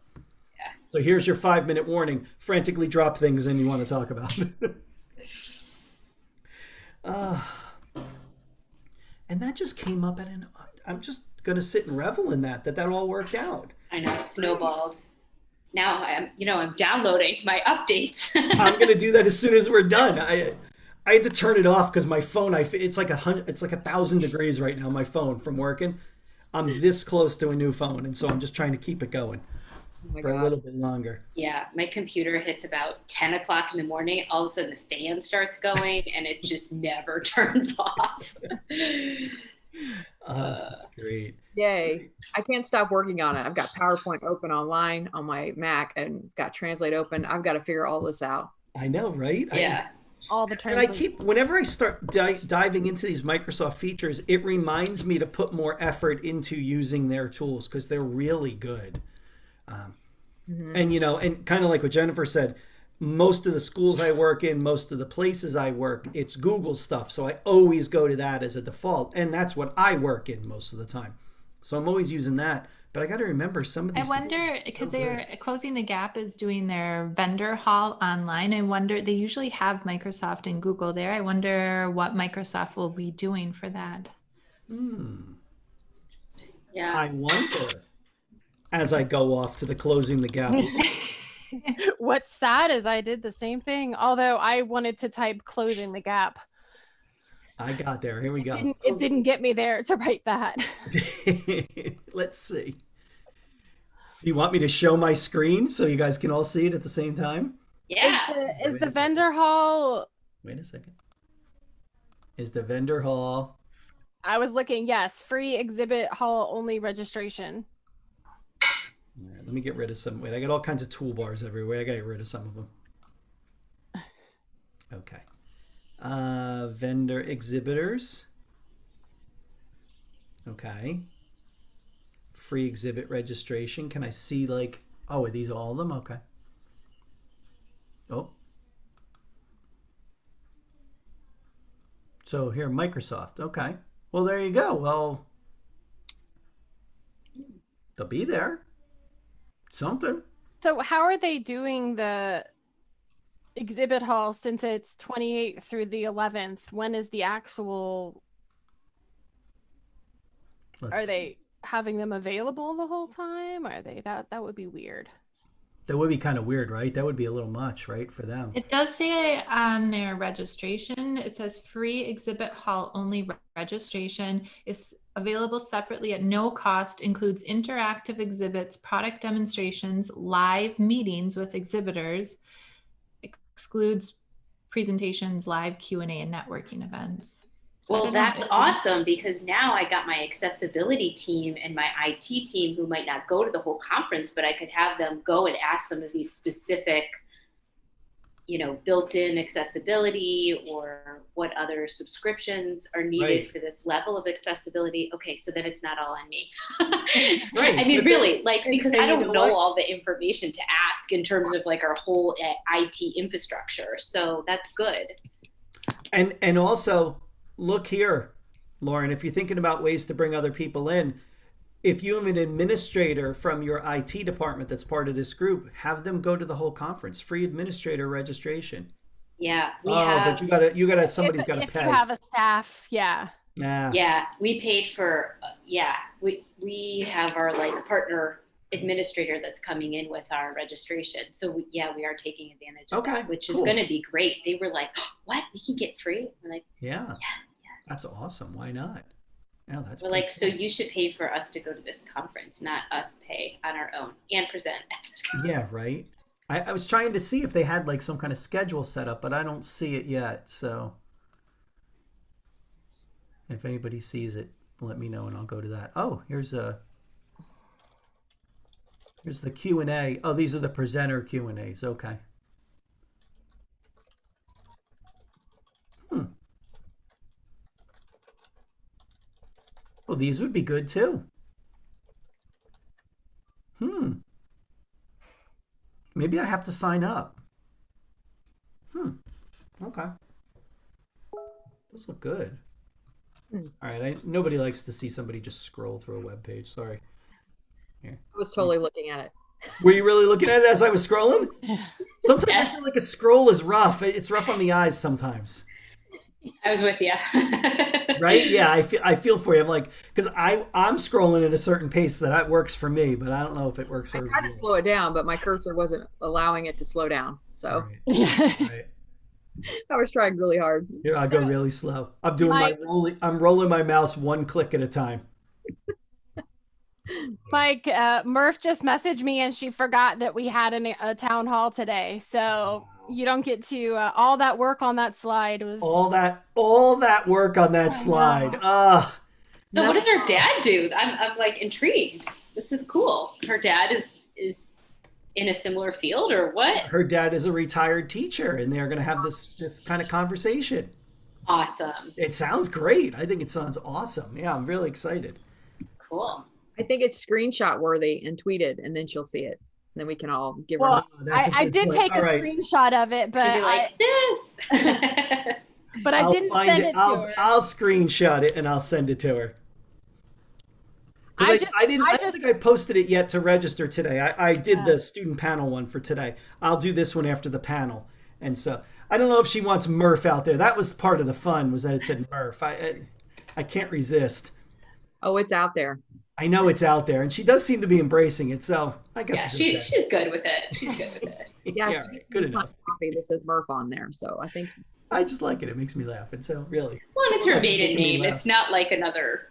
Yeah. So here's your 5-minute warning. Frantically drop things in you want to talk about. And that just came up I'm just going to sit and revel in that all worked out. I know, it snowballed. Now I'm downloading my updates. I'm going to do that as soon as we're done. I had to turn it off because my phone, it's like 1,000 degrees right now, my phone from working. I'm this close to a new phone. And so I'm just trying to keep it going for a little bit longer. Yeah. My computer hits about 10 o'clock in the morning. All of a sudden the fan starts going and it just never turns off. That's great. Yay. I can't stop working on it. I've got PowerPoint open online on my Mac and got Translate open. I've got to figure all this out. I know, right? Yeah. All the and I keep, whenever I start diving into these Microsoft features, it reminds me to put more effort into using their tools because they're really good. And, you know, and kind of like what Jennifer said, most of the schools I work in, most of the places I work, it's Google stuff. So I always go to that as a default. And that's what I work in most of the time. So I'm always using that. But I got to remember some of these. I wonder, because they're Closing the Gap is doing their vendor hall online. I wonder, they usually have Microsoft and Google there. I wonder what Microsoft will be doing for that. Yeah. I wonder as I go off to the Closing the Gap. What's sad is I did the same thing, although I wanted to type Closing the Gap. I got there. Here we go. It didn't get me there to write that. Let's see. Do you want me to show my screen so you guys can all see it at the same time? Yeah. Is the vendor hall? Wait a second. Is the vendor hall? I was looking. Yes, free exhibit hall only registration. All right, let me get rid of some. Wait, I got all kinds of toolbars everywhere. I got to get rid of some of them. Okay. Vendor exhibitors. Okay. Free exhibit registration. Can I see like, oh, are these all of them? Okay. Oh. So here, Microsoft. Okay. Well, there you go. Well, they'll be there. Something. So how are they doing the exhibit hall since it's 28th through the 11th? When is the actual... having them available the whole time? Are they that would be weird. That would be kind of weird, right? That would be a little much, right, for them. It does say on their registration, it says free exhibit hall only registration is available separately at no cost, includes interactive exhibits, product demonstrations, live meetings with exhibitors, excludes presentations, live Q&A, and networking events. So well, that's awesome, because now I got my accessibility team and my IT team who might not go to the whole conference, but I could have them go and ask some of these specific, you know, built-in accessibility or what other subscriptions are needed for this level of accessibility. Okay, so then it's not all on me. Right. I mean, really, because I don't know what? all the information to ask in terms of like our whole IT infrastructure. So that's good. And also, look here, Lauren, if you're thinking about ways to bring other people in, if you have an administrator from your IT department that's part of this group, have them go to the whole conference. Free administrator registration. Yeah. But you gotta somebody's gotta pay. You have a staff, yeah. Yeah, we paid for, we have our like partner administrator that's coming in with our registration. So we are taking advantage of that, which is going to be great. They were like, oh, what? We can get free? We're like, yeah. Yes. That's awesome. Why not? Yeah, that's we're like, cool. So you should pay for us to go to this conference, not us pay on our own and present at this conference. Yeah, right. I was trying to see if they had like some kind of schedule set up, but I don't see it yet. So if anybody sees it, let me know and I'll go to that. Oh, here's the Q&A. Oh, these are the presenter Q&As. Okay. Well, these would be good too. Maybe I have to sign up. Okay. Those look good. All right. Nobody likes to see somebody just scroll through a web page. Sorry. Here. I was totally looking at it. Were you really looking at it as I was scrolling? Sometimes I feel like a scroll is rough. It's rough on the eyes sometimes. I was with you. Right? Yeah, I feel for you. I'm like, because I'm scrolling at a certain pace that works for me, but I don't know if it works for you. I tried to slow it down, but my cursor wasn't allowing it to slow down. So right. I was trying really hard. Here, I'll go really slow. I'm doing I'm rolling my mouse one click at a time. Mike, Murph just messaged me and she forgot that we had a town hall today. So you don't get to all that work on that slide was all that work on that slide. So what did her dad do? I'm like intrigued. This is cool. Her dad is in a similar field or what? Her dad is a retired teacher and they're going to have this kind of conversation. Awesome. It sounds great. I think it sounds awesome. Yeah, I'm really excited. Cool. I think it's screenshot worthy and tweeted, and then she'll see it. And then we can all give her. I did take a screenshot of it, but like this. But I didn't send it to her. I'll screenshot it and I'll send it to her. I don't think I posted it yet to register today. I did the student panel one for today. I'll do this one after the panel. And so I don't know if she wants Murph out there. That was part of the fun, was that it said Murph. I can't resist. Oh, it's out there. I know it's out there, and she does seem to be embracing it. So I guess she's good with it. She's good with it. Yeah, right. Good enough. Coffee that says Murph on there, so I think I just like it. It makes me laugh, and so really. Well, and it's her maiden name. It's not like another,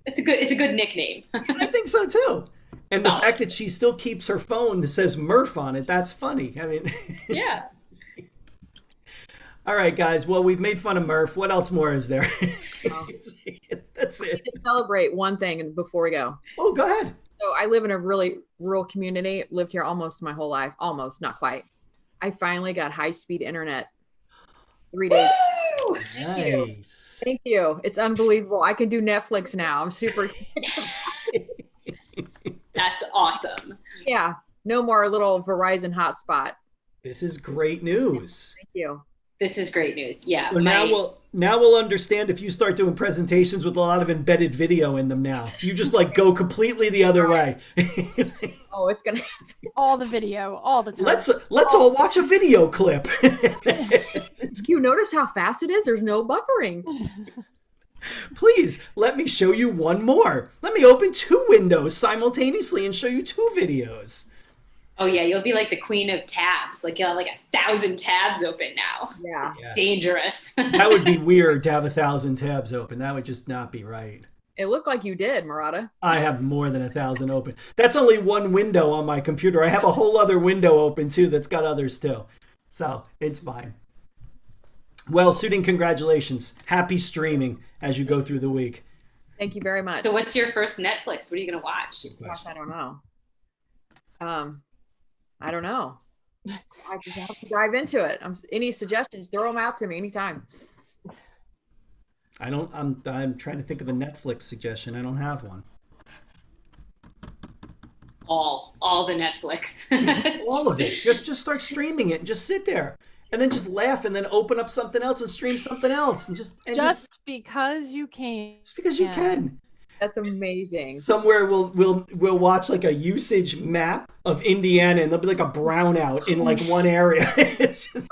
It's a good nickname. I think so too. And the fact that she still keeps her phone that says Murph on it, that's funny. I mean, yeah. All right, guys. Well, we've made fun of Murph. What else more is there? That's it. We can celebrate one thing before we go. Oh, go ahead. So I live in a really rural community. Lived here almost my whole life. Almost, not quite. I finally got high-speed internet 3 days. Woo! Nice. Thank you. It's unbelievable. I can do Netflix now. I'm super That's awesome. Yeah. No more little Verizon hotspot. This is great news. Thank you. This is great news. Yeah. So now we'll understand if you start doing presentations with a lot of embedded video in them now. If you just like go completely the other way. Oh, it's gonna all the video, all the time. Let's all watch a video clip. You notice how fast it is? There's no buffering. Please. please let me show you one more. Let me open 2 windows simultaneously and show you 2 videos. Oh yeah, you'll be like the queen of tabs. Like you'll have like 1,000 tabs open now. Yeah. It's dangerous. That would be weird to have 1,000 tabs open. That would just not be right. It looked like you did, Murata. I have more than 1,000 open. That's only one window on my computer. I have a whole other window open too that's got others too. So it's fine. Well, Suding, congratulations. Happy streaming as you go through the week. Thank you very much. So what's your first Netflix? What are you going to watch? Gosh, I don't know. I don't know. I just have to dive into it. Any suggestions, throw them out to me anytime. I'm trying to think of a Netflix suggestion. I don't have one. All the Netflix. All of it. Just start streaming it and just sit there. And then just laugh and then open up something else and stream something else. And just because you can. Just because you can. That's amazing. Somewhere we'll watch like a usage map of Indiana and there'll be like a brownout in like one area. It's just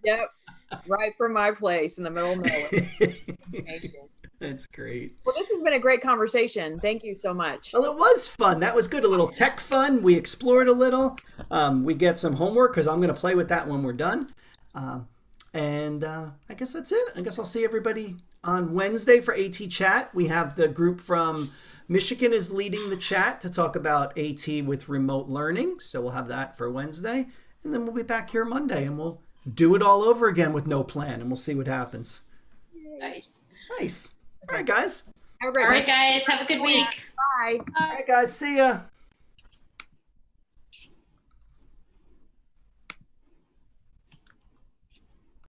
Yep. Right from my place in the middle of nowhere. That's great. Well, this has been a great conversation. Thank you so much. Well, it was fun. That was good. A little tech fun. We explored a little. We get some homework because I'm going to play with that when we're done. And I guess that's it. I guess I'll see everybody on Wednesday for AT Chat. We have the group from Michigan is leading the chat to talk about AT with remote learning. So we'll have that for Wednesday. And then we'll be back here Monday and we'll do it all over again with no plan. And we'll see what happens. Nice. Nice. All right, guys. All right, guys. Have a good week. Bye. All right, guys. See ya.